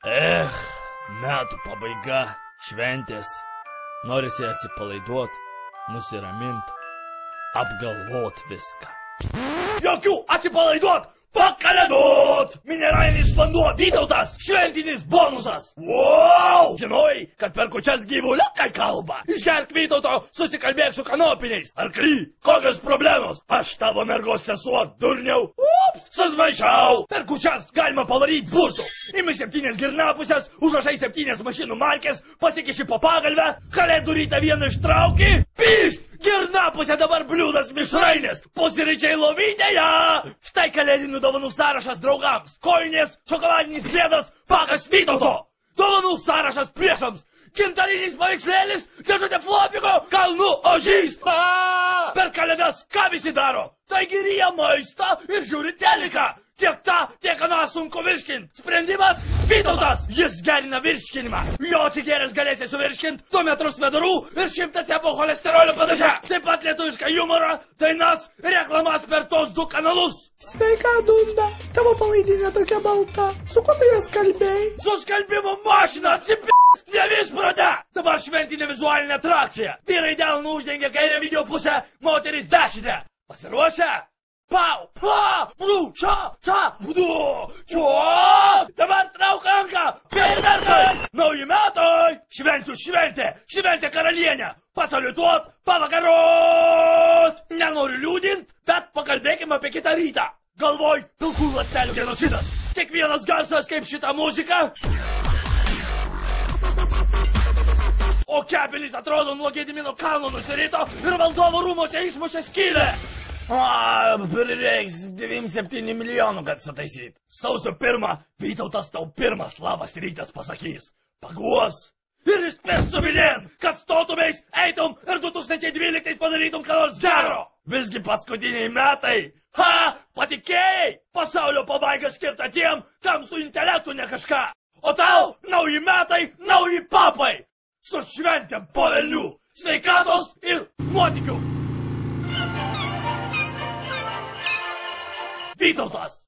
Metų pabaiga, šventės. Norisi atsipalaiduot, nusiramint, apgalvot viską. Jokių atsipalaiduot, pakalėdot! Mineralinis vanduo Vytautas, šventinis bonusas. Wow! Žinojai, kad per kūčias gyvuliukai kalba? Išgerk Vytauto, susikalbėk su kanopiniais. Arkly, kokios problemos? Aš tavo mergos sesuo, durniau. Ups, susmaišau. Per kūčias galima pavaryti burtų. Imi 7 girnapusės, užrašai 7 mašinų markės, pasikiši po pagalvę, kalėdų rytą vieną ištrauki, pyšt! Girnapusė dabar bliūdas mišrainės, pusryčiai lovytėje. Štai kalėdinių dovanų sąrašas draugams. Kojinės, šokoladinis dėdas, pakas Vytauto. Dovanų sąrašas priešams. Gintarinis paveikslėlis, dėžutė flopiko, kalnų ožys. Per kalėdas ką visi daro? Taigi ryja maistą ir žiūri teliką. Tiek tą, tiek aną sunku virškint. Sprendimas Vytautas. Jis gerina virškinimą. Jo atsigėręs galėsi suvirškint 2 metrus vedurų ir 100 cepų cholesterolio padažą. Taip pat lietuvišką humorą, dainas ir reklamas per tos 2 kanalus. Sveika, Dunda. Tavo palaidinė tokia balta. Su kuo tu jas kalbėjai? Su skalbimo mašina, atsipėsk, nevisprate. Dabar šventinė vizualinė atrakcija. Vyrai delnų uždengia kairę video pusę, moteris dešinę. Pasiruošę? Pau, pa, blu, čia, budu, čia, dabar trauk ranką, perverkai, nauji metai, švenčių šventė, šventė karalienė, pasaliutuot, pavakarot. Nenoriu liūdint, bet pakalbėkime apie kitą rytą. Galvoj, pilkų ląstelių genocidas, kiekvienas garsas kaip šita muzika. O kepelis atrodo nuo Gedimino kalno nusirito ir valdovo rūmose išmušė skylę. Prireiks 97 milijonų, kad sutaisyt. Sausio 1 Vytautas tau pirmas labas rytas pasakys. Paguos ir įspės suvilien, kad stotumeis, eitum ir 2012 padarytum ką nors gero. Visgi paskutiniai metai. Patikėjai, pasaulio pabaiga skirta tiem, kam su intelektu ne kažką. O tau nauji metai, nauji papai. Su šventėm po velnių, sveikatos ir nuotykių. Vytautas!